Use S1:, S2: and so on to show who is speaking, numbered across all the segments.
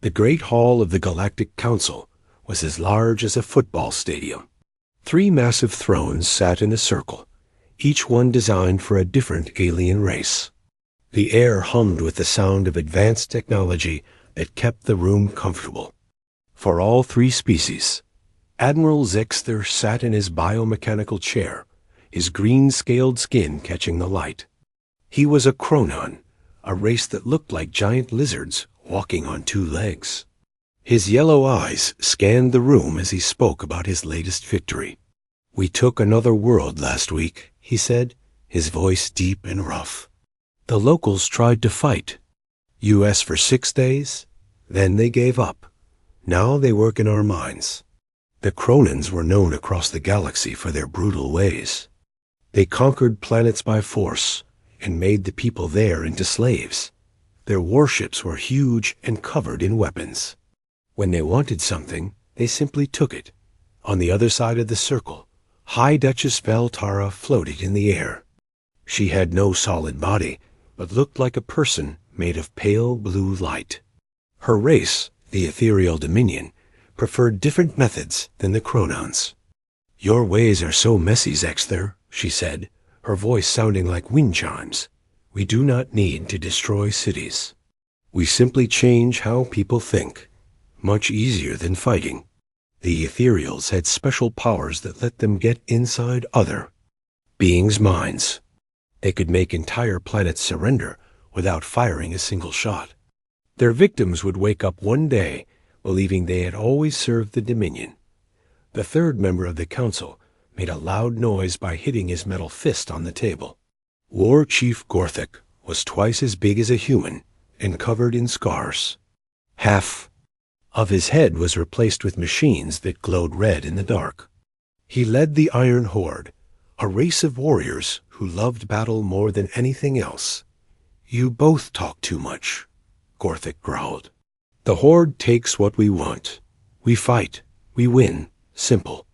S1: The great hall of the Galactic Council was as large as a football stadium. 3 massive thrones sat in a circle, each one designed for a different alien race. The air hummed with the sound of advanced technology that kept the room comfortable. For all 3 species, Admiral Zexter sat in his biomechanical chair, his green-scaled skin catching the light. He was a Chronon, a race that looked like giant lizards walking on 2 legs. His yellow eyes scanned the room as he spoke about his latest victory. "We took another world last week," he said, his voice deep and rough. "The locals tried to fight. US for 6 days, then they gave up. Now they work in our mines." The Chronons were known across the galaxy for their brutal ways. They conquered planets by force and made the people there into slaves. Their warships were huge and covered in weapons. When they wanted something, they simply took it. On the other side of the circle, High Duchess Valtara floated in the air. She had no solid body, but looked like a person made of pale blue light. Her race, the Ethereal Dominion, preferred different methods than the Chronons. "Your ways are so messy, Zexter," she said, her voice sounding like wind chimes. "We do not need to destroy cities. We simply change how people think. Much easier than fighting." The Ethereals had special powers that let them get inside other beings' minds. They could make entire planets surrender without firing a single shot. Their victims would wake up one day believing they had always served the Dominion. The 3rd member of the council made a loud noise by hitting his metal fist on the table. War Chief Gorthik was twice as big as a human and covered in scars. Half of his head was replaced with machines that glowed red in the dark. He led the Iron Horde, a race of warriors who loved battle more than anything else. "You both talk too much," Gorthik growled. "The Horde takes what we want. We fight. We win. Simple."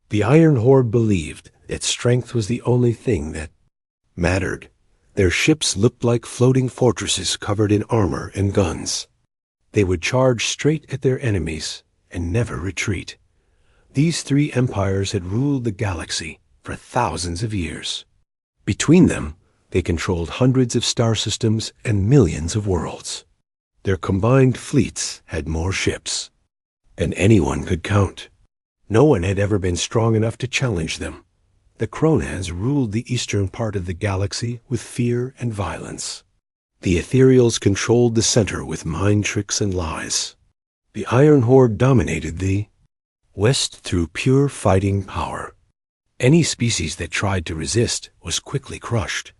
S1: The Iron Horde believed that strength was the only thing that mattered. Their ships looked like floating fortresses covered in armor and guns. They would charge straight at their enemies and never retreat. These 3 empires had ruled the galaxy for thousands of years. Between them, they controlled hundreds of star systems and millions of worlds. Their combined fleets had more ships than anyone could count. No one had ever been strong enough to challenge them. The Chronons ruled the eastern part of the galaxy with fear and violence. The Ethereals controlled the center with mind tricks and lies. The Iron Horde dominated the west through pure fighting power. Any species that tried to resist was quickly crushed.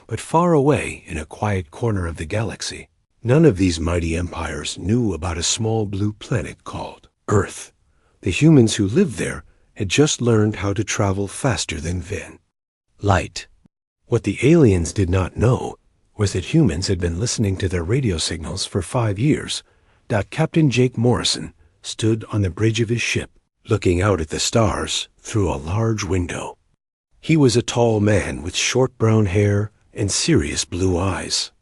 S1: But far away, in a quiet corner of the galaxy, none of these mighty empires knew about a small blue planet called Earth. The humans who lived there had just learned how to travel faster than light. What the aliens did not know was that humans had been listening to their radio signals for 5 years. Captain Jake Morrison stood on the bridge of his ship, looking out at the stars through a large window. He was a tall man with short brown hair and serious blue eyes.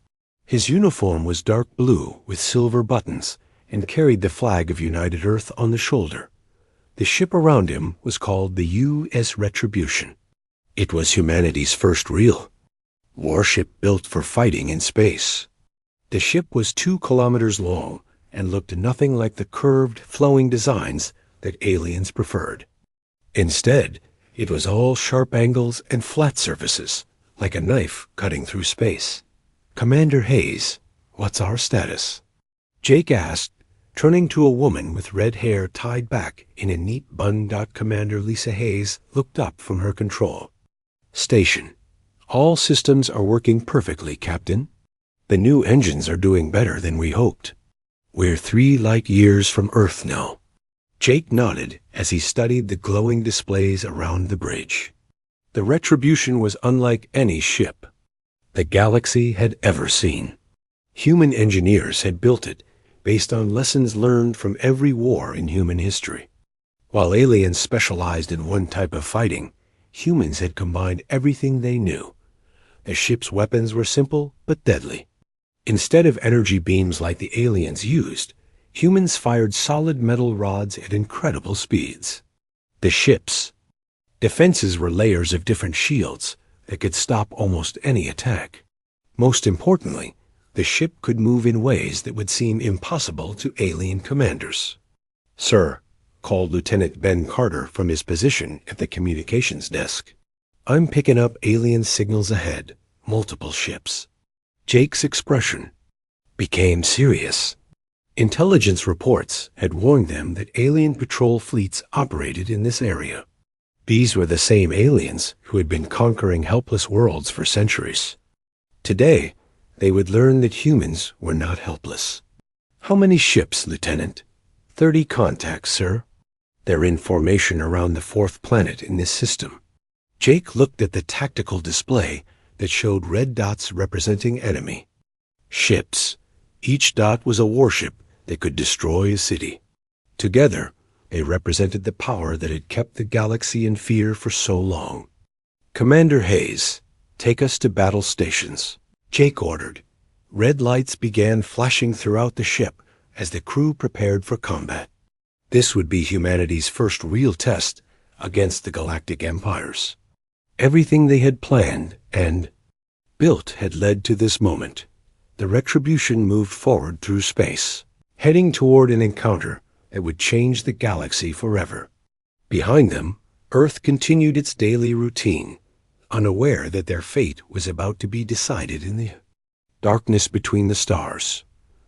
S1: His uniform was dark blue with silver buttons and carried the flag of United Earth on the shoulder. The ship around him was called the U.S. Retribution. It was humanity's first real warship built for fighting in space. The ship was 2 kilometers long and looked nothing like the curved, flowing designs that aliens preferred. Instead, it was all sharp angles and flat surfaces, like a knife cutting through space. "Commander Hayes, what's our status?" Jake asked, turning to a woman with red hair tied back in a neat bun. Commander Lisa Hayes looked up from her control. "Station. All systems are working perfectly, Captain. The new engines are doing better than we hoped. We're 3 light years from Earth now." Jake nodded as he studied the glowing displays around the bridge. The Retribution was unlike any ship the galaxy had ever seen. Human engineers had built it based on lessons learned from every war in human history. While aliens specialized in one type of fighting, humans had combined everything they knew. The ship's weapons were simple but deadly. Instead of energy beams like the aliens used, Humans fired solid metal rods at incredible speeds. The ships. Defenses were layers of different shields that could stop almost any attack. Most importantly, the ship could move in ways that would seem impossible to alien commanders. "Sir," called Lieutenant Ben Carter from his position at the communications desk. "I'm picking up alien signals ahead, multiple ships." Jake's expression became serious. Intelligence reports had warned them that alien patrol fleets operated in this area. These were the same aliens who had been conquering helpless worlds for centuries. Today, they would learn that humans were not helpless. "How many ships, Lieutenant?" 30 contacts, sir. They're in formation around the 4th planet in this system. Jake looked at the tactical display that showed red dots representing enemy ships. Each dot was a warship that could destroy a city. Together, they represented the power that had kept the galaxy in fear for so long. "Commander Hayes, take us to battle stations," Jake ordered. Red lights began flashing throughout the ship as the crew prepared for combat. This would be humanity's first real test against the galactic empires. Everything they had planned and built had led to this moment. The Retribution moved forward through space, heading toward an encounter that would change the galaxy forever. Behind them, Earth continued its daily routine, unaware that their fate was about to be decided in the darkness between the stars.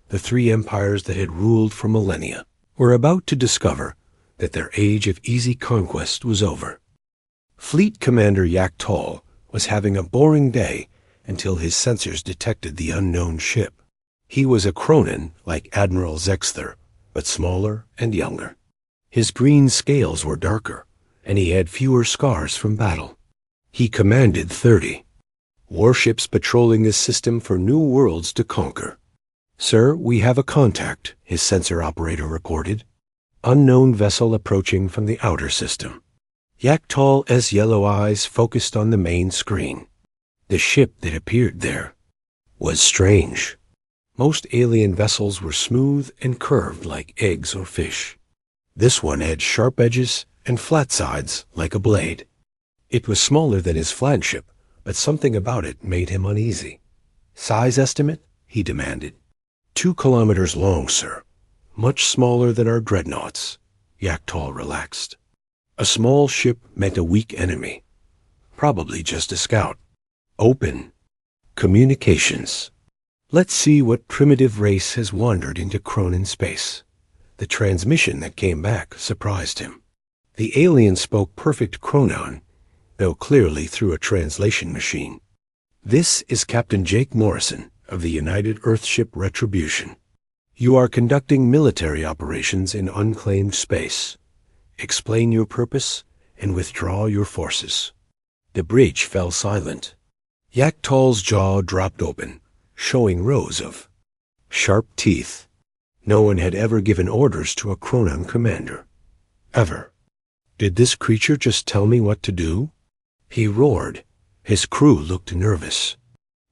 S1: The 3 empires that had ruled for millennia were about to discover that their age of easy conquest was over. Fleet Commander Yak Tall was having a boring day until his sensors detected the unknown ship. He was a Cronin like Admiral Zexther, but smaller and younger. His green scales were darker, and he had fewer scars from battle. He commanded 30 warships patrolling this system for new worlds to conquer. "Sir, we have a contact," his sensor operator recorded. "Unknown vessel approaching from the outer system." Yak Tall's yellow eyes focused on the main screen. The ship that appeared there was strange. Most alien vessels were smooth and curved like eggs or fish. This one had sharp edges and flat sides like a blade. It was smaller than his flagship, but something about it made him uneasy. "Size estimate?" he demanded. 2 kilometers long, sir. Much smaller than our dreadnoughts." Yak Tall relaxed. A small ship meant a weak enemy. Probably just a scout. Open. Communications. Let's see what primitive race has wandered into Cronin space. The transmission that came back surprised him. The alien spoke perfect Cronon, though clearly through a translation machine. "This is Captain Jake Morrison of the United Earthship Retribution. You are conducting military operations in unclaimed space. Explain your purpose and withdraw your forces." The bridge fell silent. Yak Tall's jaw dropped open, showing rows of sharp teeth. No one had ever given orders to a Cronon commander. Ever. "Did this creature just tell me what to do?" He roared. His crew looked nervous.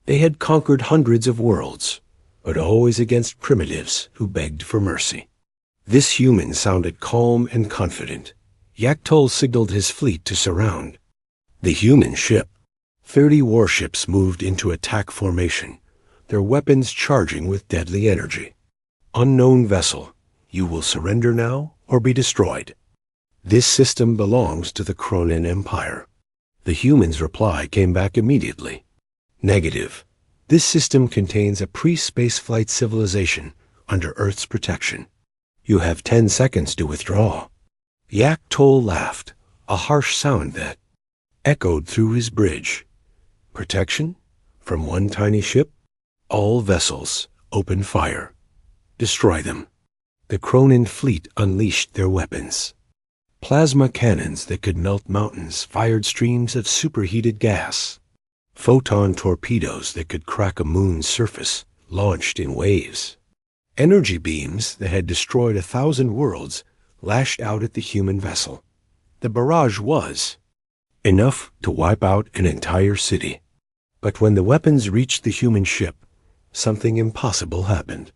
S1: They had conquered hundreds of worlds, but always against primitives who begged for mercy. This human sounded calm and confident. Yak Tall signaled his fleet to surround the human ship. 30 warships moved into attack formation, their weapons charging with deadly energy. "Unknown vessel, you will surrender now or be destroyed. This system belongs to the Cronin Empire." The human's reply came back immediately. "Negative. This system contains a pre-spaceflight civilization under Earth's protection. You have 10 seconds to withdraw." Yak Tall laughed, a harsh sound that echoed through his bridge. "Protection? From one tiny ship? All vessels, open fire. Destroy them." The Cronin fleet unleashed their weapons. Plasma cannons that could melt mountains fired streams of superheated gas. Photon torpedoes that could crack a moon's surface launched in waves. Energy beams that had destroyed 1,000 worlds lashed out at the human vessel. The barrage was enough to wipe out an entire city. But when the weapons reached the human ship, something impossible happened.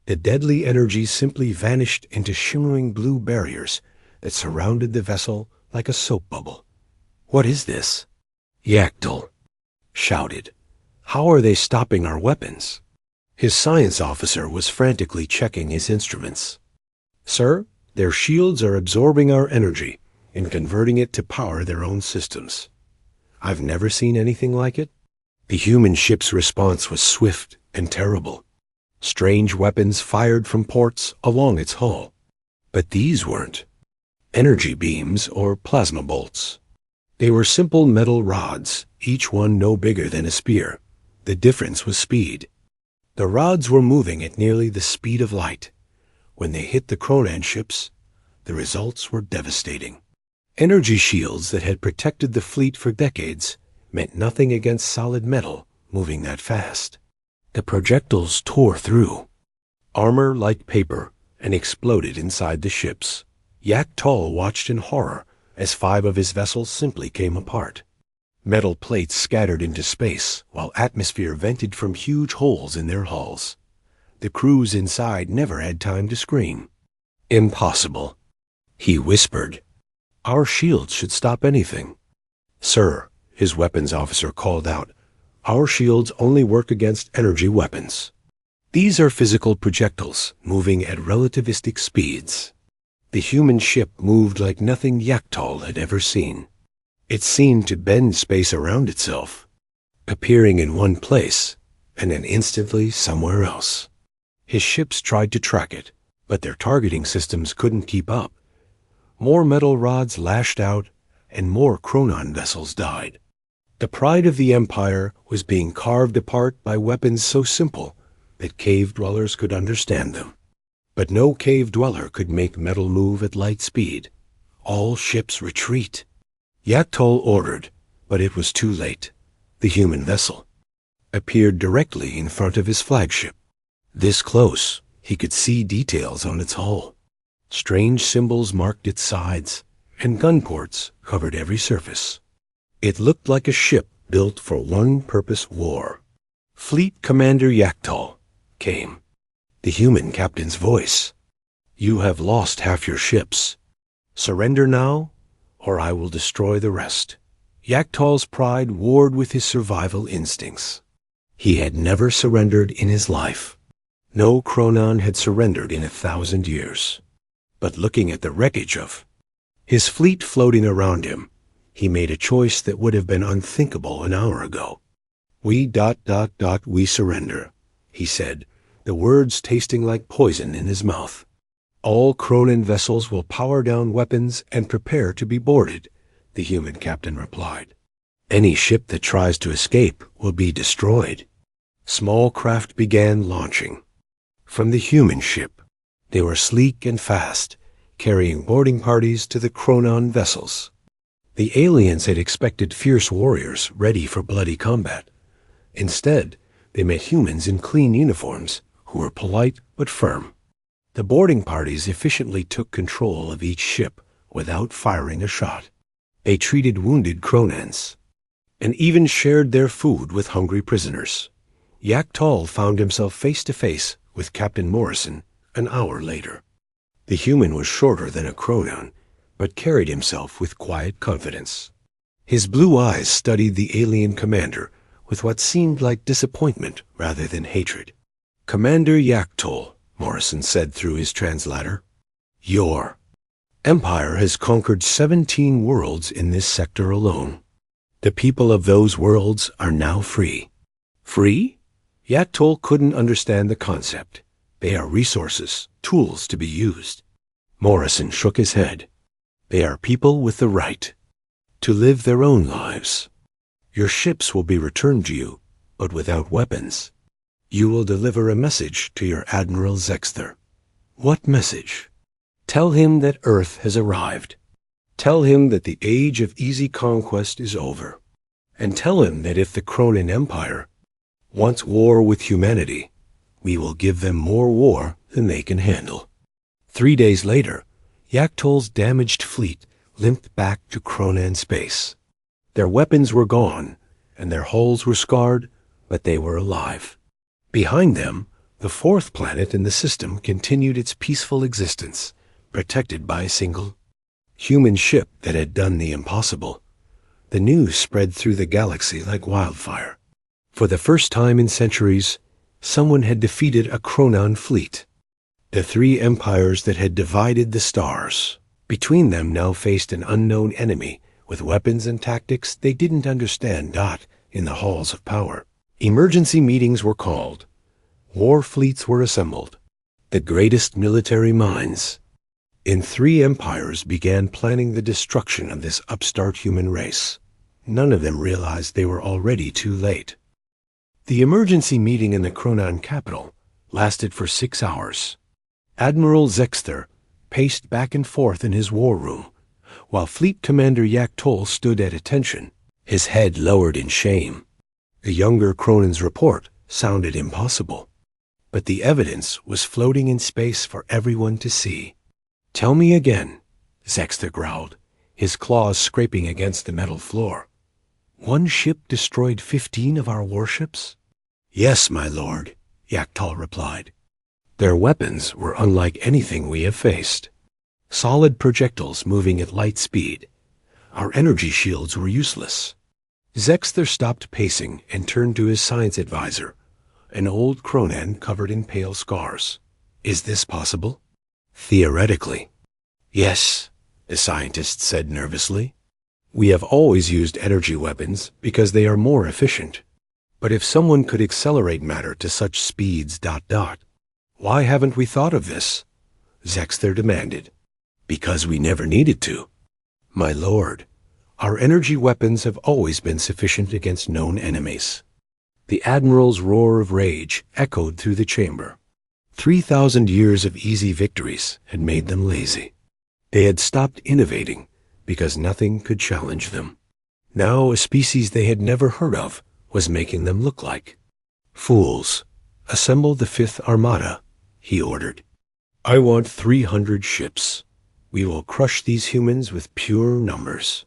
S1: The deadly energy simply vanished into shimmering blue barriers that surrounded the vessel like a soap bubble. "What is this?" Yactol shouted. "How are they stopping our weapons?" His science officer was frantically checking his instruments. "Sir, their shields are absorbing our energy and converting it to power their own systems. I've never seen anything like it." The human ship's response was swift and terrible. Strange weapons fired from ports along its hull. But these weren't energy beams or plasma bolts. They were simple metal rods, each one no bigger than a spear. The difference was speed. The rods were moving at nearly the speed of light. When they hit the Kronan ships, the results were devastating. Energy shields that had protected the fleet for decades meant nothing against solid metal moving that fast. The projectiles tore through armor like paper and exploded inside the ships. Yactol watched in horror as 5 of his vessels simply came apart. Metal plates scattered into space while atmosphere vented from huge holes in their hulls. The crews inside never had time to scream. "Impossible," he whispered. "Our shields should stop anything." "Sir," his weapons officer called out, "our shields only work against energy weapons. These are physical projectiles moving at relativistic speeds." The human ship moved like nothing Yactol had ever seen. It seemed to bend space around itself, appearing in one place and then instantly somewhere else. His ships tried to track it, but their targeting systems couldn't keep up. More metal rods lashed out, and more Kronan vessels died. The pride of the Empire was being carved apart by weapons so simple that cave dwellers could understand them. But no cave dweller could make metal move at light speed. "All ships retreat." Yactol ordered, but it was too late. The human vessel appeared directly in front of his flagship. This close, he could see details on its hull. Strange symbols marked its sides, and gun ports covered every surface. It looked like a ship built for one-purpose war. Fleet Commander Yactol came. The human captain's voice. "You have lost half your ships. Surrender now, or I will destroy the rest." Yactol's pride warred with his survival instincts. He had never surrendered in his life. No Kronan had surrendered in 1,000 years. But looking at the wreckage of his fleet floating around him, he made a choice that would have been unthinkable an hour ago. We surrender," he said, the words tasting like poison in his mouth. "All Kronan vessels will power down weapons and prepare to be boarded," the human captain replied. "Any ship that tries to escape will be destroyed." Small craft began launching. From the human ship, they were sleek and fast, carrying boarding parties to the Kronan vessels. The aliens had expected fierce warriors ready for bloody combat. Instead, they met humans in clean uniforms who were polite but firm. The boarding parties efficiently took control of each ship without firing a shot. They treated wounded Kronans and even shared their food with hungry prisoners. Yactol found himself face to face with Captain Morrison an hour later. The human was shorter than a Kronan, but carried himself with quiet confidence. His blue eyes studied the alien commander with what seemed like disappointment rather than hatred. "Commander Yactol," Morrison said through his translator, "your empire has conquered 17 worlds in this sector alone. The people of those worlds are now free." "Free?" Yactol couldn't understand the concept. "They are resources, tools to be used." Morrison shook his head. "They are people with the right to live their own lives. Your ships will be returned to you, but without weapons. You will deliver a message to your Admiral Zexter." "What message?" "Tell him that Earth has arrived. Tell him that the age of easy conquest is over. And tell him that if the Kronan Empire wants war with humanity, we will give them more war than they can handle." 3 days later, Yactol's damaged fleet limped back to Kronan space. Their weapons were gone, and their hulls were scarred, but they were alive. Behind them, The fourth planet in the system continued its peaceful existence, protected by a single human ship that had done the impossible. The news spread through the galaxy like wildfire. For the first time in centuries, someone had defeated a Chronon fleet. The three empires that had divided the stars between them now faced an unknown enemy with weapons and tactics they didn't understand. In the halls of power, emergency meetings were called. War fleets were assembled. The greatest military minds in three empires began planning the destruction of this upstart human race. None of them realized they were already too late. The emergency meeting in the Chronon capital lasted for 6 hours. Admiral Zexter paced back and forth in his war room, while Fleet Commander Yaktol stood at attention, his head lowered in shame. The younger Chronon's report sounded impossible, but the evidence was floating in space for everyone to see. "Tell me again," Zexter growled, his claws scraping against the metal floor. "One ship destroyed 15 of our warships?" "Yes, my lord," Yaktol replied. "Their weapons were unlike anything we have faced. Solid projectiles moving at light speed. Our energy shields were useless." Zexter stopped pacing and turned to his science advisor, an old Chronon covered in pale scars. "Is this possible?" "Theoretically, yes," the scientist said nervously. "We have always used energy weapons because they are more efficient. But if someone could accelerate matter to such speeds... Why haven't we thought of this?" Zexter demanded. "Because we never needed to. My lord, our energy weapons have always been sufficient against known enemies." The Admiral's roar of rage echoed through the chamber. 3,000 years of easy victories had made them lazy. They had stopped innovating because nothing could challenge them. Now a species they had never heard of was making them look like fools. "Assemble the Fifth Armada," he ordered. "I want 300 ships. We will crush these humans with pure numbers."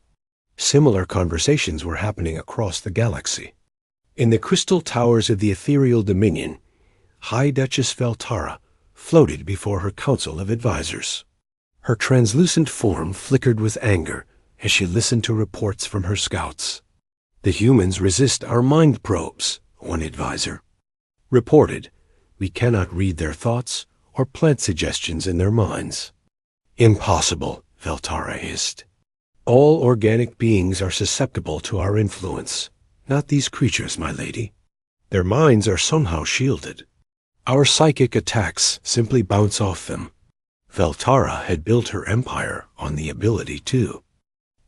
S1: Similar conversations were happening across the galaxy. In the crystal towers of the ethereal dominion, High Duchess Veltara floated before her council of advisors. Her translucent form flickered with anger as she listened to reports from her scouts. "The humans resist our mind probes," one advisor reported. "We cannot read their thoughts or plant suggestions in their minds." "Impossible," Veltara hissed. "All organic beings are susceptible to our influence, not these creatures, my lady. Their minds are somehow shielded. Our psychic attacks simply bounce off them." Veltara had built her empire on the ability to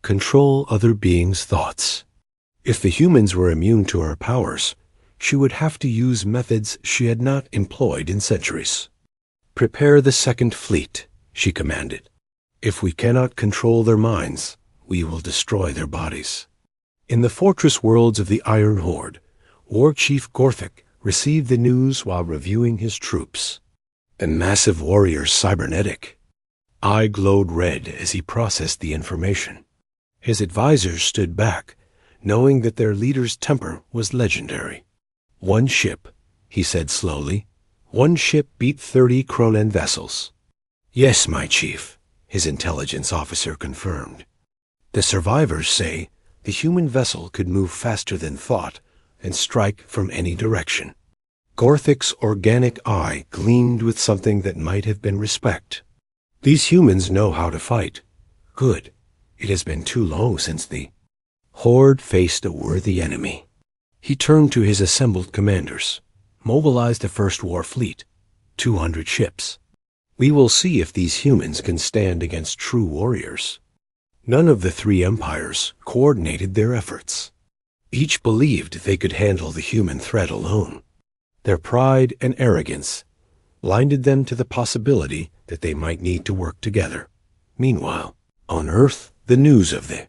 S1: control other beings' thoughts. If the humans were immune to her powers, she would have to use methods she had not employed in centuries. "Prepare the Second Fleet," she commanded. "If we cannot control their minds, we will destroy their bodies." In the fortress worlds of the Iron Horde, War Chief Gorthic received the news while reviewing his troops. A massive warrior cybernetic. Eye glowed red as he processed the information. His advisors stood back, knowing that their leader's temper was legendary. "One ship," he said slowly. "One ship beat 30 Chronon vessels." "Yes, my chief," his intelligence officer confirmed. "The survivors say the human vessel could move faster than thought and strike from any direction." Gorthic's organic eye gleamed with something that might have been respect. "These humans know how to fight. Good. It has been too long since the Horde faced a worthy enemy." He turned to his assembled commanders. "Mobilize the First War Fleet, 200 ships. We will see if these humans can stand against true warriors." None of the three empires coordinated their efforts. Each believed they could handle the human threat alone. Their pride and arrogance blinded them to the possibility that they might need to work together. Meanwhile, on Earth, the news of the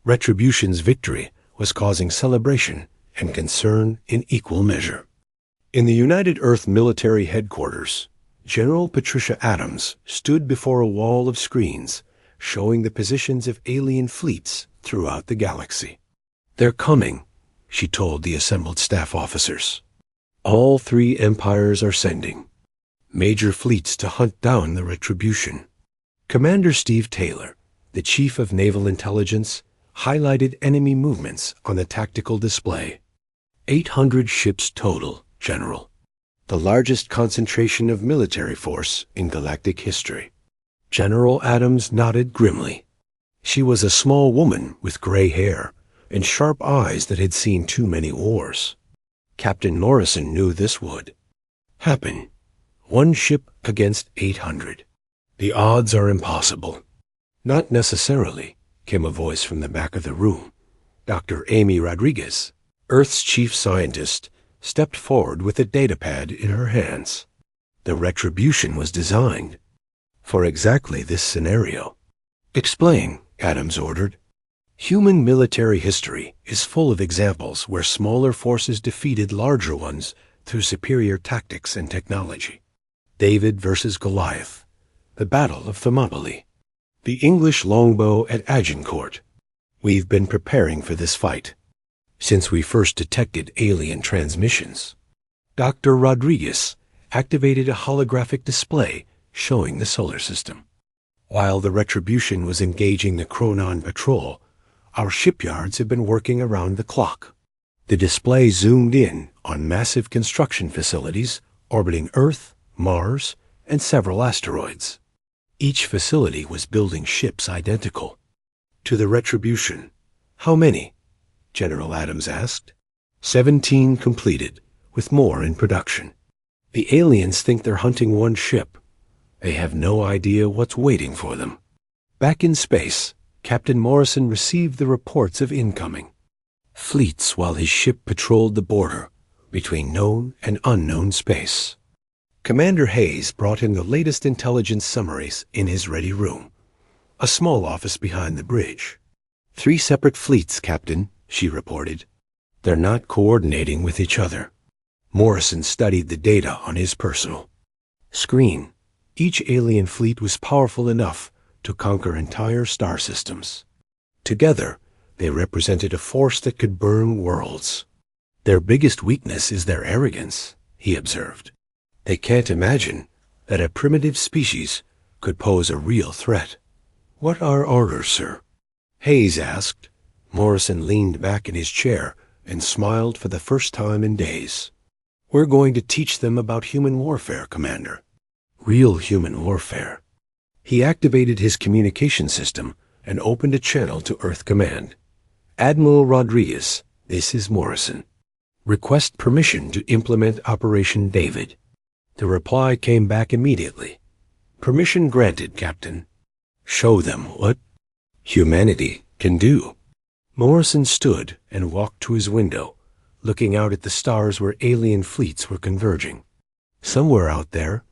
S1: Retribution's victory was causing celebration and concern in equal measure. In the United Earth military headquarters, General Patricia Adams stood before a wall of screens showing the positions of alien fleets throughout the galaxy. "They're coming," she told the assembled staff officers. All three empires are sending major fleets to hunt down the Retribution. Commander Steve Taylor, the Chief of Naval Intelligence, highlighted enemy movements on the tactical display. 800 ships total, General. The largest concentration of military force in galactic history. General Adams nodded grimly. She was a small woman with gray hair and sharp eyes that had seen too many wars. Captain Morrison knew this would happen. One ship against 800. The odds are impossible. Not necessarily, came a voice from the back of the room. Dr. Amy Rodriguez, Earth's chief scientist, stepped forward with a datapad in her hands. The Retribution was designed for exactly this scenario. Explain, Adams ordered. Human military history is full of examples where smaller forces defeated larger ones through superior tactics and technology. David versus Goliath, the Battle of Thermopylae, the English longbow at Agincourt. We've been preparing for this fight since we first detected alien transmissions. Dr. Rodriguez activated a holographic display showing the solar system. While the Retribution was engaging the Chronon patrol, our shipyards have been working around the clock. The display zoomed in on massive construction facilities orbiting Earth, Mars, and several asteroids. Each facility was building ships identical to the Retribution. How many? General Adams asked. 17 completed, with more in production. The aliens think they're hunting one ship. They have no idea what's waiting for them. Back in space, Captain Morrison received the reports of incoming fleets while his ship patrolled the border between known and unknown space. Commander Hayes brought in the latest intelligence summaries in his ready room, a small office behind the bridge. 3 separate fleets, Captain, she reported. They're not coordinating with each other. Morrison studied the data on his personal screen. Each alien fleet was powerful enough to conquer entire star systems. Together, they represented a force that could burn worlds. Their biggest weakness is their arrogance, he observed. They can't imagine that a primitive species could pose a real threat. What are orders, sir? Hayes asked. Morrison leaned back in his chair and smiled for the first time in days. We're going to teach them about human warfare, Commander. Real human warfare. He activated his communication system and opened a channel to Earth Command. Admiral Rodriguez, this is Morrison. Request permission to implement Operation David. The reply came back immediately. Permission granted, Captain. Show them what humanity can do. Morrison stood and walked to his window, looking out at the stars where alien fleets were converging. Somewhere out there,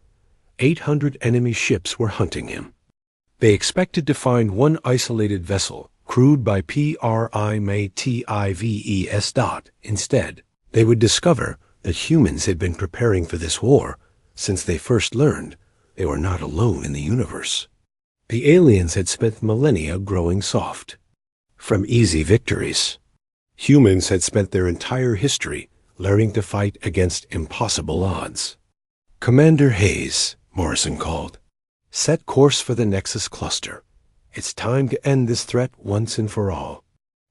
S1: 800 enemy ships were hunting him. They expected to find one isolated vessel, crewed by PRIMATIVES. Instead, they would discover that humans had been preparing for this war since they first learned they were not alone in the universe. The aliens had spent millennia growing soft from easy victories. Humans had spent their entire history learning to fight against impossible odds. Commander Hayes, Morrison called. Set course for the Nexus Cluster. It's time to end this threat once and for all.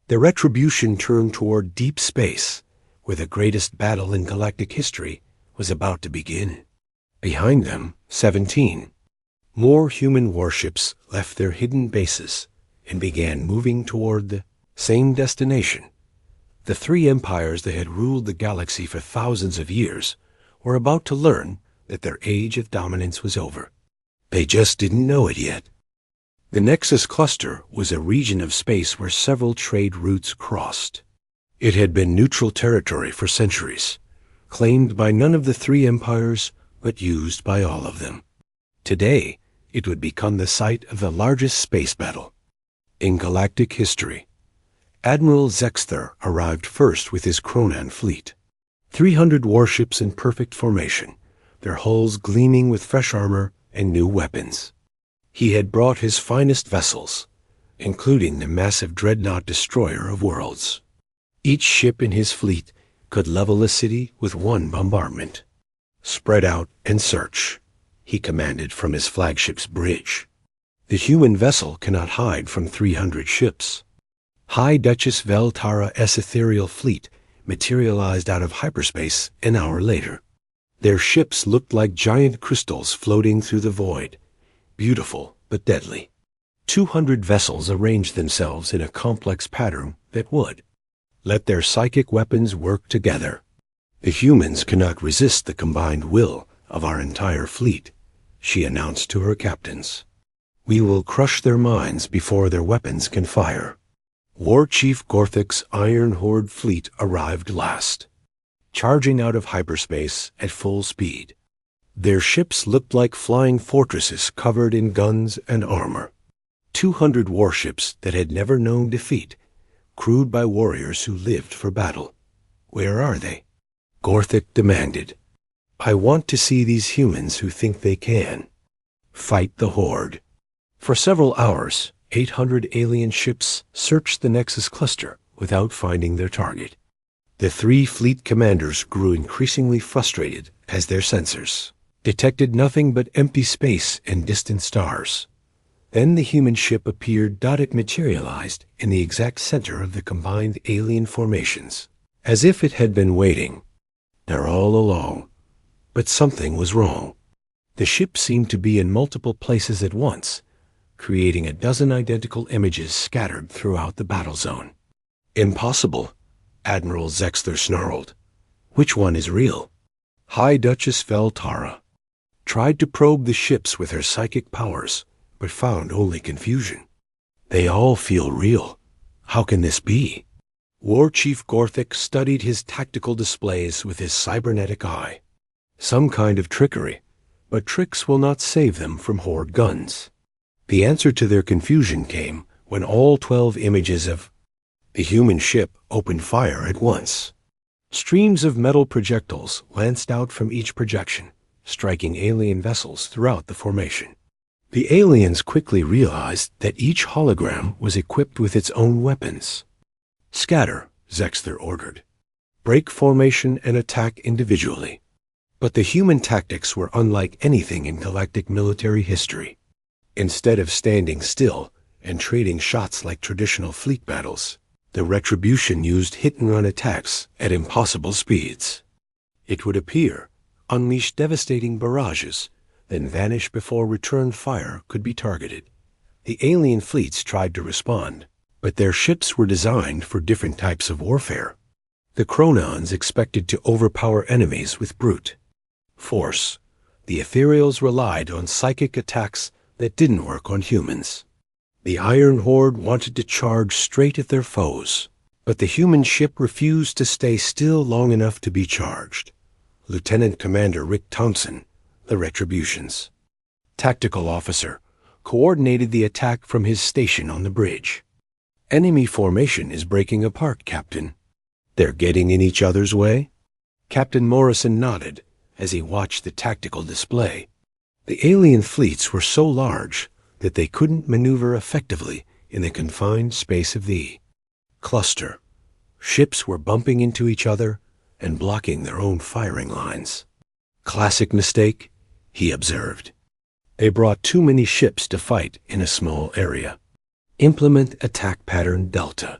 S1: The Retribution turned toward deep space, where the greatest battle in galactic history was about to begin. Behind them, 17. More human warships left their hidden bases and began moving toward the same destination. The 3 empires that had ruled the galaxy for thousands of years were about to learn that their age of dominance was over. They just didn't know it yet. The Nexus Cluster was a region of space where several trade routes crossed. It had been neutral territory for centuries, claimed by none of the 3 empires, but used by all of them. Today, it would become the site of the largest space battle in galactic history. Admiral Zexter arrived first with his Chronon fleet. 300 warships in perfect formation, their hulls gleaming with fresh armor and new weapons. He had brought his finest vessels, including the massive dreadnought destroyer of worlds. Each ship in his fleet could level a city with one bombardment. "Spread out and search," he commanded from his flagship's bridge. "The human vessel cannot hide from 300 ships." High Duchess Veltara's ethereal fleet materialized out of hyperspace an hour later. Their ships looked like giant crystals floating through the void, beautiful but deadly. 200 vessels arranged themselves in a complex pattern that would let their psychic weapons work together. "The humans cannot resist the combined will of our entire fleet," she announced to her captains. "We will crush their minds before their weapons can fire." War Chief Gorthic's Iron Horde fleet arrived last, charging out of hyperspace at full speed. Their ships looked like flying fortresses covered in guns and armor. 200 warships that had never known defeat, crewed by warriors who lived for battle. "Where are they?" Gorthic demanded. "I want to see these humans who think they can fight the Horde." For several hours, 800 alien ships searched the Nexus cluster without finding their target. The 3 fleet commanders grew increasingly frustrated as their sensors detected nothing but empty space and distant stars. Then the human ship appeared. It materialized in the exact center of the combined alien formations, as if it had been waiting there all along. But something was wrong. The ship seemed to be in multiple places at once, creating a dozen identical images scattered throughout the battle zone. "Impossible," Admiral Zexler snarled. "Which one is real?" High Duchess Veltara tried to probe the ships with her psychic powers, but found only confusion. "They all feel real. How can this be?" War Chief Gorthic studied his tactical displays with his cybernetic eye. Some kind of trickery, but tricks will not save them from Horde guns. The answer to their confusion came when all 12 images of the human ship opened fire at once. Streams of metal projectiles lanced out from each projection, striking alien vessels throughout the formation. The aliens quickly realized that each hologram was equipped with its own weapons. "Scatter," Zexler ordered. "Break formation and attack individually." But the human tactics were unlike anything in galactic military history. Instead of standing still and trading shots like traditional fleet battles, the Retribution used hit-and-run attacks at impossible speeds. It would appear, unleash devastating barrages, then vanish before return fire could be targeted. The alien fleets tried to respond, but their ships were designed for different types of warfare. The Chronons expected to overpower enemies with brute force. The Ethereals relied on psychic attacks that didn't work on humans. The Iron Horde wanted to charge straight at their foes, but the human ship refused to stay still long enough to be charged. Lieutenant Commander Rick Thompson, the Retribution's tactical officer, coordinated the attack from his station on the bridge. "Enemy formation is breaking apart, Captain." "They're getting in each other's way?" Captain Morrison nodded as he watched the tactical display. The alien fleets were so large that they couldn't maneuver effectively in the confined space of the cluster. Ships were bumping into each other and blocking their own firing lines. "Classic mistake," he observed. "They brought too many ships to fight in a small area. Implement attack pattern Delta."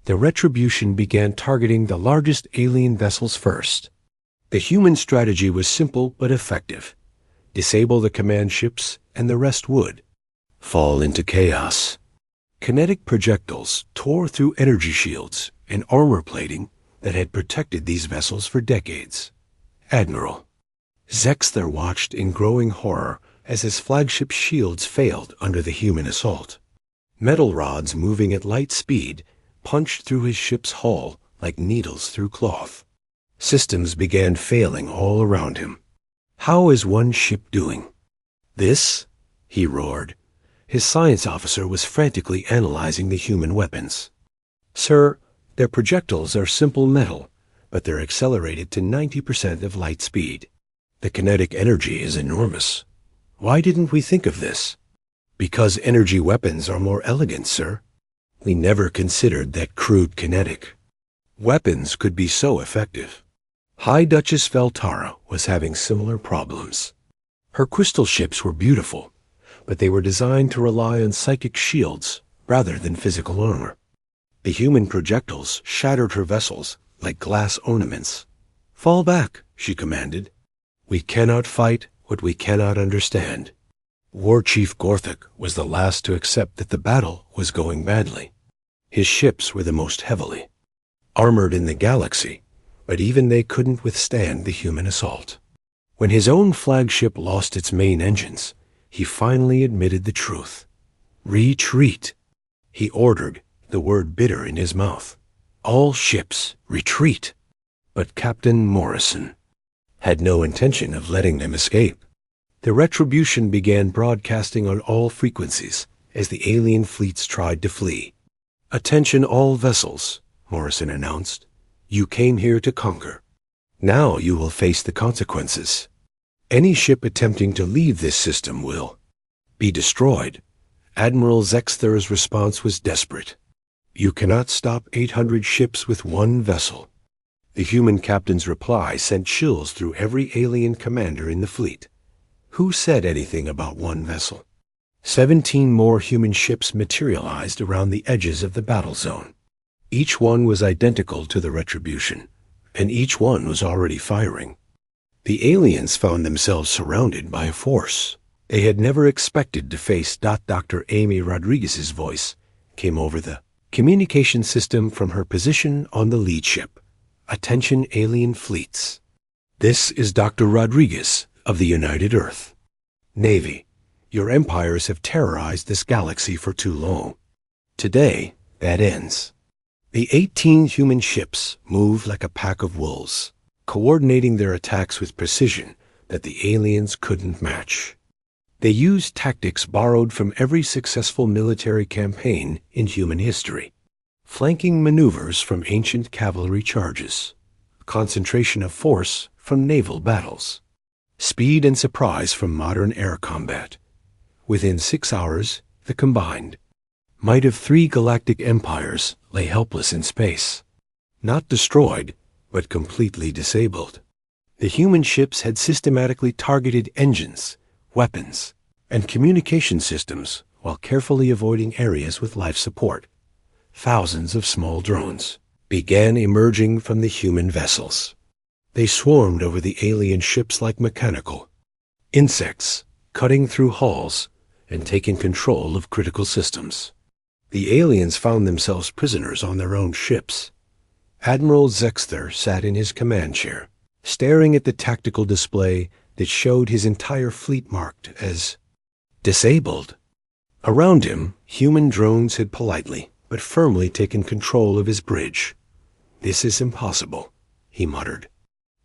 S1: The Retribution began targeting the largest alien vessels first. The human strategy was simple but effective. Disable the command ships, and the rest would fall into chaos. Kinetic projectiles tore through energy shields and armor plating that had protected these vessels for decades. "Admiral." Zexler watched in growing horror as his flagship shields failed under the human assault. Metal rods moving at light speed punched through his ship's hull like needles through cloth. Systems began failing all around him. "How is one ship doing?" "This?" he roared. His science officer was frantically analyzing the human weapons. "Sir, their projectiles are simple metal, but they're accelerated to 90% of light speed. The kinetic energy is enormous. Why didn't we think of this?" "Because energy weapons are more elegant, sir. We never considered that crude kinetic." weapons could be so effective. High Duchess Veltara was having similar problems. Her crystal ships were beautiful, but they were designed to rely on psychic shields rather than physical armor. The human projectiles shattered her vessels like glass ornaments. "Fall back," she commanded. "We cannot fight what we cannot understand." War Chief Gorthok was the last to accept that the battle was going badly. His ships were the most heavily armored in the galaxy, but even they couldn't withstand the human assault. When his own flagship lost its main engines, he finally admitted the truth. "Retreat," he ordered, the word bitter in his mouth. "All ships, retreat." But Captain Morrison had no intention of letting them escape. The retribution began broadcasting on all frequencies as the alien fleets tried to flee. "Attention all vessels," Morrison announced. "You came here to conquer. Now you will face the consequences. Any ship attempting to leave this system will be destroyed." Admiral Zexther's response was desperate. "You cannot stop 800 ships with one vessel." The human captain's reply sent chills through every alien commander in the fleet. Who said anything about one vessel? 17 more human ships materialized around the edges of the battle zone. Each one was identical to the retribution, and each one was already firing. The aliens found themselves surrounded by a force they had never expected to face. Dr. Amy Rodriguez's voice came over the communication system from her position on the lead ship. "Attention alien fleets. This is Dr. Rodriguez of the United Earth Navy. Your empires have terrorized this galaxy for too long. Today, that ends." The 18 human ships moved like a pack of wolves, coordinating their attacks with precision that the aliens couldn't match. They used tactics borrowed from every successful military campaign in human history. Flanking maneuvers from ancient cavalry charges, concentration of force from naval battles, speed and surprise from modern air combat. Within 6 hours, the combined might of 3 galactic empires lay helpless in space, not destroyed, but completely disabled. The human ships had systematically targeted engines, weapons, and communication systems while carefully avoiding areas with life support. Thousands of small drones began emerging from the human vessels. They swarmed over the alien ships like mechanical insects, cutting through hulls and taking control of critical systems. The aliens found themselves prisoners on their own ships. Admiral Zexther sat in his command chair, staring at the tactical display that showed his entire fleet marked as disabled. Around him, human drones had politely but firmly taken control of his bridge. "This is impossible," he muttered.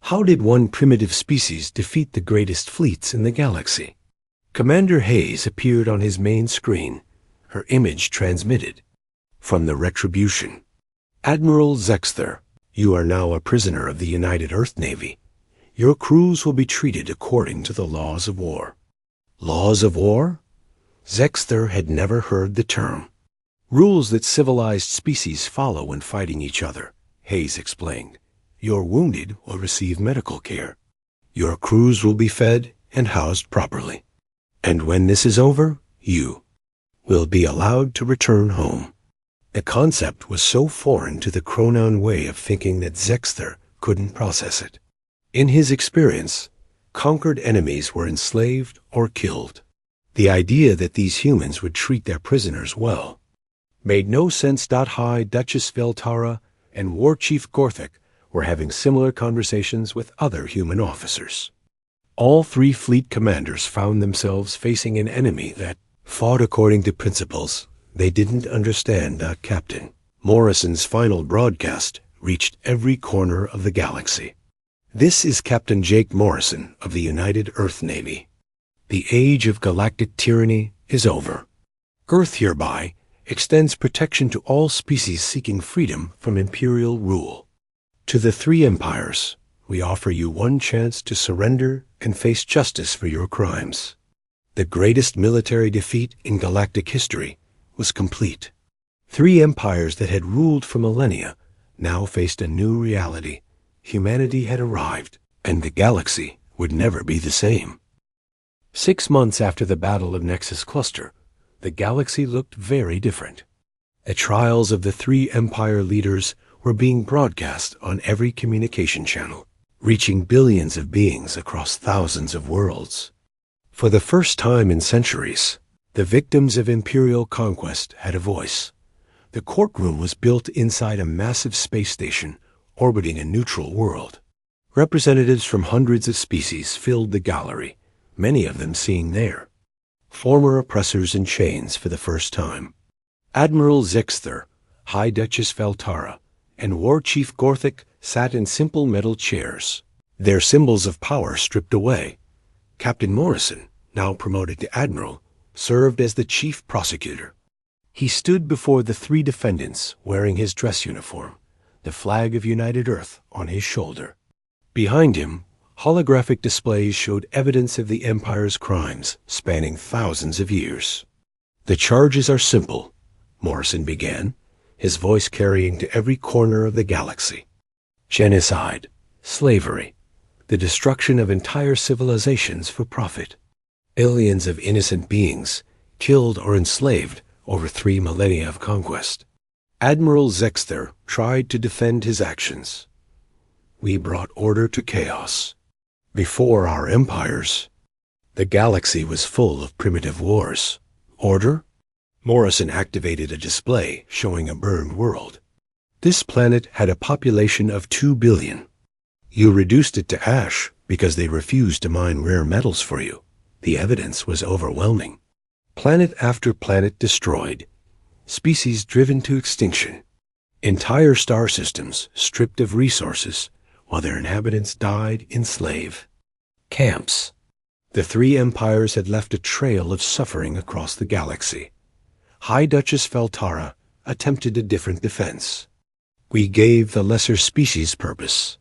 S1: "How did one primitive species defeat the greatest fleets in the galaxy?" Commander Hayes appeared on his main screen, her image transmitted from the Retribution. "Admiral Zexther, you are now a prisoner of the United Earth Navy. Your crews will be treated according to the laws of war." Laws of war? Zexther had never heard the term. "Rules that civilized species follow when fighting each other," Hayes explained. "Your wounded will receive medical care. Your crews will be fed and housed properly. And when this is over, you will be allowed to return home." The concept was so foreign to the Chronon way of thinking that Zexther couldn't process it. In his experience, conquered enemies were enslaved or killed. The idea that these humans would treat their prisoners well made no sense. High Duchess Veltara and War Chief Gorthok were having similar conversations with other human officers. All 3 fleet commanders found themselves facing an enemy that fought according to principles they didn't understand. Captain Morrison's final broadcast reached every corner of the galaxy. "This is Captain Jake Morrison of the United Earth Navy. The age of galactic tyranny is over. Earth hereby extends protection to all species seeking freedom from imperial rule. To the 3 empires, we offer you one chance to surrender and face justice for your crimes." The greatest military defeat in galactic history was complete. 3 empires that had ruled for millennia now faced a new reality. Humanity had arrived, and the galaxy would never be the same. 6 months after the Battle of Nexus Cluster, the galaxy looked very different. The trials of the three Empire leaders were being broadcast on every communication channel, reaching billions of beings across thousands of worlds. For the first time in centuries, the victims of Imperial conquest had a voice. The courtroom was built inside a massive space station orbiting a neutral world. Representatives from hundreds of species filled the gallery, many of them seeing their former oppressors in chains for the first time. Admiral Zexther, High Duchess Feltara, and War Chief Gorthik sat in simple metal chairs, their symbols of power stripped away. Captain Morrison, now promoted to Admiral, served as the chief prosecutor. He stood before the three defendants wearing his dress uniform, the flag of United Earth on his shoulder. Behind him, holographic displays showed evidence of the Empire's crimes spanning thousands of years. "The charges are simple," Morrison began, his voice carrying to every corner of the galaxy. "Genocide, slavery, the destruction of entire civilizations for profit. Billions of innocent beings killed or enslaved over 3 millennia of conquest." Admiral Zexther tried to defend his actions. "We brought order to chaos. Before our empires, the galaxy was full of primitive wars. Order?" Morrison activated a display showing a burned world. "This planet had a population of 2 billion. You reduced it to ash because they refused to mine rare metals for you. The evidence was overwhelming. Planet after planet destroyed, species driven to extinction, entire star systems stripped of resources while their inhabitants died in slave camps. The three empires had left a trail of suffering across the galaxy. High Duchess Feltara attempted a different defense. "We gave the lesser species purpose.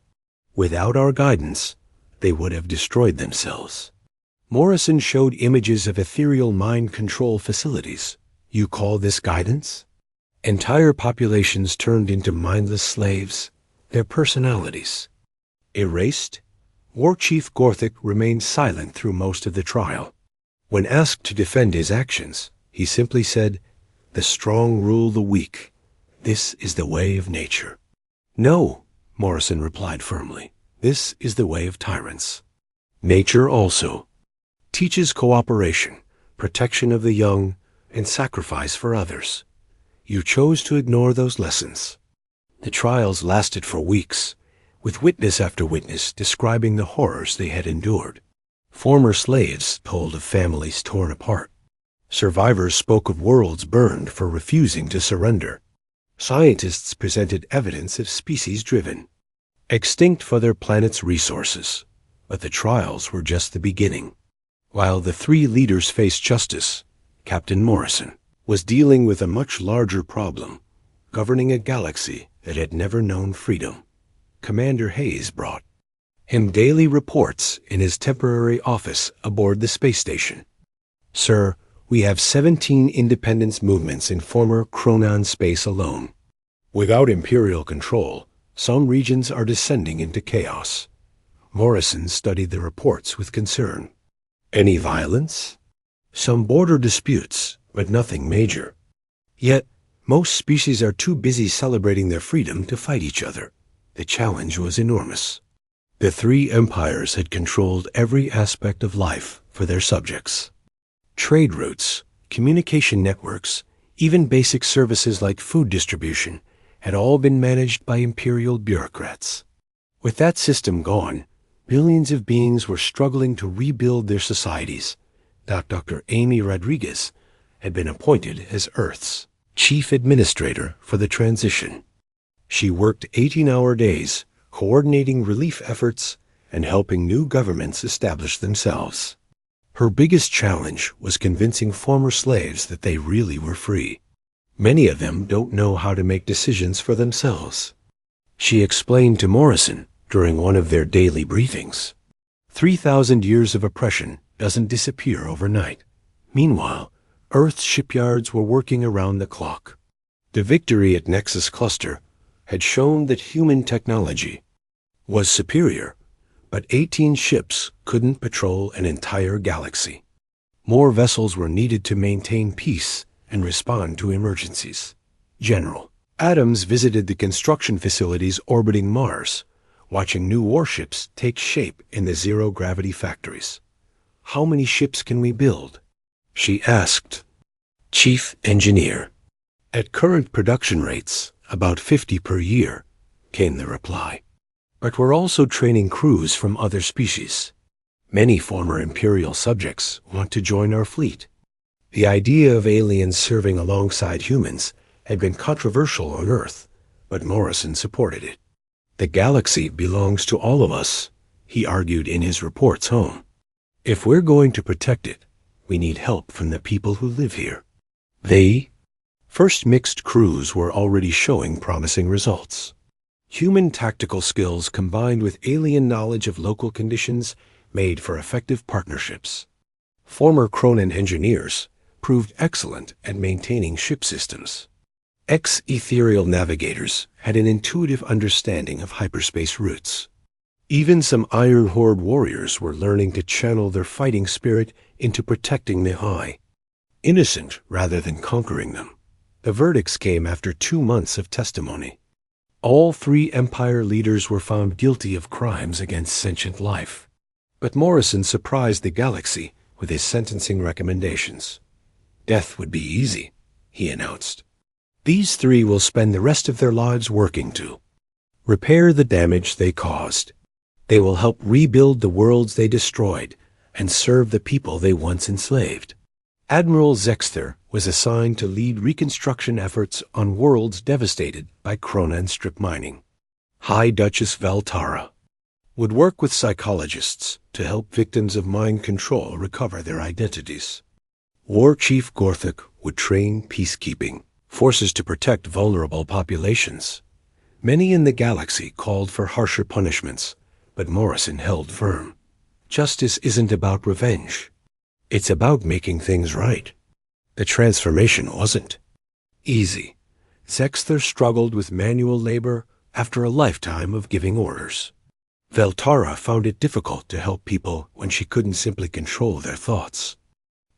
S1: Without our guidance, they would have destroyed themselves." Morrison showed images of ethereal mind control facilities. "You call this guidance?" Entire populations turned into mindless slaves, their personalities erased. War Chief Gorthik remained silent through most of the trial. When asked to defend his actions, he simply said, "The strong rule the weak. This is the way of nature." "No," Morrison replied firmly. "This is the way of tyrants. Nature also teaches cooperation, protection of the young, and sacrifice for others. You chose to ignore those lessons." The trials lasted for weeks, with witness after witness describing the horrors they had endured. Former slaves told of families torn apart. Survivors spoke of worlds burned for refusing to surrender. Scientists presented evidence of species driven, extinct for their planet's resources. But the trials were just the beginning. While the three leaders faced justice, Captain Morrison was dealing with a much larger problem, governing a galaxy that had never known freedom. Commander Hayes brought him daily reports in his temporary office aboard the space station. "Sir, we have 17 independence movements in former Chronon space alone. Without Imperial control, some regions are descending into chaos." Morrison studied the reports with concern. "Any violence?" "Some border disputes, but nothing major. Yet, most species are too busy celebrating their freedom to fight each other." The challenge was enormous. The three empires had controlled every aspect of life for their subjects. Trade routes, communication networks, even basic services like food distribution had all been managed by imperial bureaucrats. With that system gone, billions of beings were struggling to rebuild their societies. Dr. Amy Rodriguez had been appointed as Earth's chief administrator for the transition. She worked 18-hour days, coordinating relief efforts and helping new governments establish themselves. Her biggest challenge was convincing former slaves that they really were free. Many of them don't know how to make decisions for themselves. She explained to Morrison during one of their daily briefings. 3,000 years of oppression doesn't disappear overnight. Meanwhile, Earth's shipyards were working around the clock. The victory at Nexus Cluster had shown that human technology was superior, but 18 ships couldn't patrol an entire galaxy. More vessels were needed to maintain peace and respond to emergencies. General Adams visited the construction facilities orbiting Mars, watching new warships take shape in the zero-gravity factories. "How many ships can we build?" she asked Chief Engineer. "At current production rates, about 50 per year," came the reply. "But we're also training crews from other species. Many former Imperial subjects want to join our fleet." The idea of aliens serving alongside humans had been controversial on Earth, but Morrison supported it. "The galaxy belongs to all of us," he argued in his reports home. "If we're going to protect it, we need help from the people who live here." The first mixed crews were already showing promising results. Human tactical skills combined with alien knowledge of local conditions made for effective partnerships. Former Cronin engineers proved excellent at maintaining ship systems. Ex-ethereal navigators had an intuitive understanding of hyperspace routes. Even some Iron Horde warriors were learning to channel their fighting spirit into protecting the High, innocent rather than conquering them. The verdicts came after 2 months of testimony. All 3 Empire leaders were found guilty of crimes against sentient life. But Morrison surprised the galaxy with his sentencing recommendations. "Death would be easy," he announced. "These 3 will spend the rest of their lives working to repair the damage they caused. They will help rebuild the worlds they destroyed and serve the people they once enslaved." Admiral Zexter was assigned to lead reconstruction efforts on worlds devastated by Cronan strip mining. High Duchess Valtara would work with psychologists to help victims of mind control recover their identities. War Chief Gorthik would train peacekeeping forces to protect vulnerable populations. Many in the galaxy called for harsher punishments, but Morrison held firm. Justice isn't about revenge. It's about making things right. The transformation wasn't easy. Zexter struggled with manual labor after a lifetime of giving orders. Veltara found it difficult to help people when she couldn't simply control their thoughts.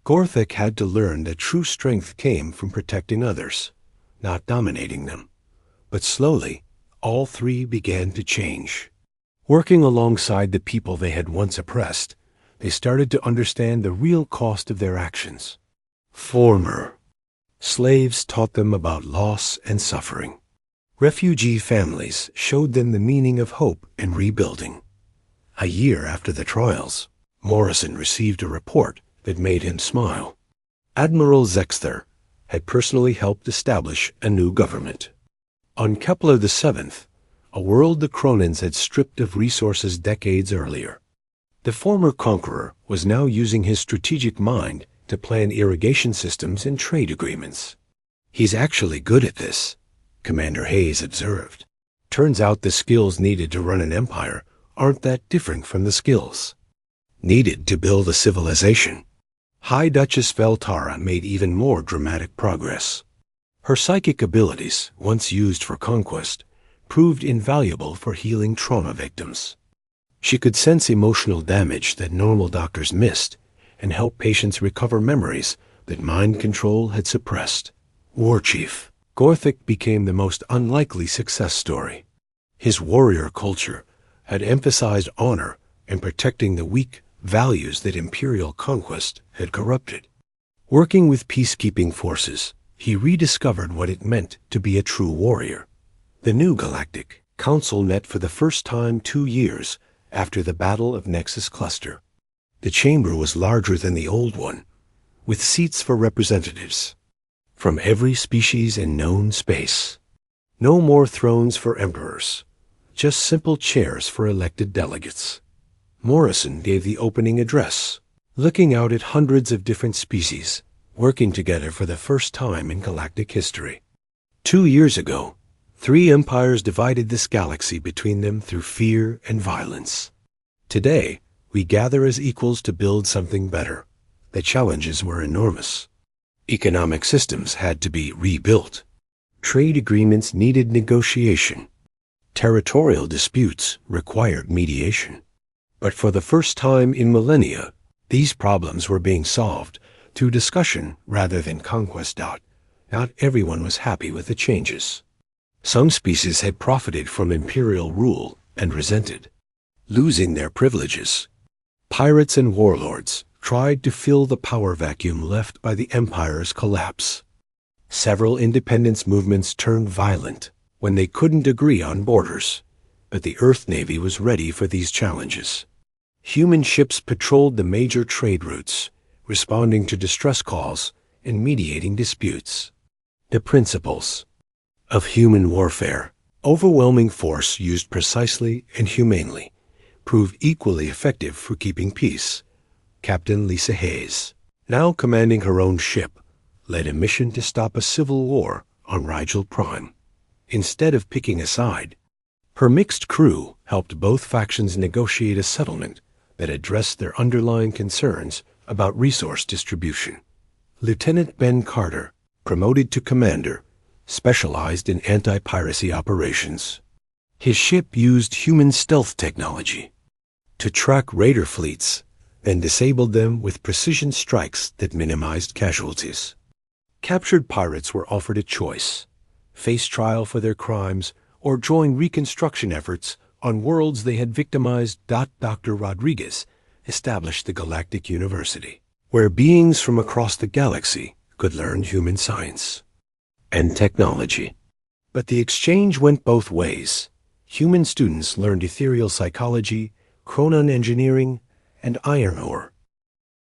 S1: Gorthik had to learn that true strength came from protecting others, not dominating them. But slowly, all 3 began to change. Working alongside the people they had once oppressed, they started to understand the real cost of their actions. Former slaves taught them about loss and suffering. Refugee families showed them the meaning of hope and rebuilding. A year after the trials, Morrison received a report that made him smile. Admiral Zexter had personally helped establish a new government. On Kepler the 7th, a world the Cronins had stripped of resources decades earlier. The former conqueror was now using his strategic mind to plan irrigation systems and trade agreements. "He's actually good at this," Commander Hayes observed. "Turns out the skills needed to run an empire aren't that different from the skills needed to build a civilization." High Duchess Veltara made even more dramatic progress. Her psychic abilities, once used for conquest, proved invaluable for healing trauma victims. She could sense emotional damage that normal doctors missed and help patients recover memories that mind control had suppressed. War Chief Gorthik became the most unlikely success story. His warrior culture had emphasized honor and protecting the weak, values that imperial conquest had corrupted. Working with peacekeeping forces, he rediscovered what it meant to be a true warrior. The new Galactic Council met for the first time 2 years after the Battle of Nexus Cluster. The chamber was larger than the old one, with seats for representatives from every species in known space. No more thrones for emperors, just simple chairs for elected delegates. Morrison gave the opening address, looking out at hundreds of different species working together for the first time in galactic history. 2 years ago, 3 empires divided this galaxy between them through fear and violence. Today, we gather as equals to build something better. The challenges were enormous. Economic systems had to be rebuilt. Trade agreements needed negotiation. Territorial disputes required mediation. But for the first time in millennia, these problems were being solved through discussion rather than conquest. Not everyone was happy with the changes. Some species had profited from imperial rule and resented losing their privileges. Pirates and warlords tried to fill the power vacuum left by the empire's collapse. Several independence movements turned violent when they couldn't agree on borders, but the Earth Navy was ready for these challenges. Human ships patrolled the major trade routes, responding to distress calls and mediating disputes. The principles of human warfare, overwhelming force used precisely and humanely, proved equally effective for keeping peace. Captain Lisa Hayes, now commanding her own ship, led a mission to stop a civil war on Rigel Prime. Instead of picking a side, her mixed crew helped both factions negotiate a settlement that addressed their underlying concerns about resource distribution. Lieutenant Ben Carter, promoted to commander, specialized in anti-piracy operations. His ship used human stealth technology to track raider fleets and disabled them with precision strikes that minimized casualties. Captured pirates were offered a choice: face trial for their crimes or join reconstruction efforts on worlds they had victimized. Dr. Rodriguez established the Galactic University, where beings from across the galaxy could learn human science and technology. But the exchange went both ways. Human students learned ethereal psychology, chronon engineering, and iron ore,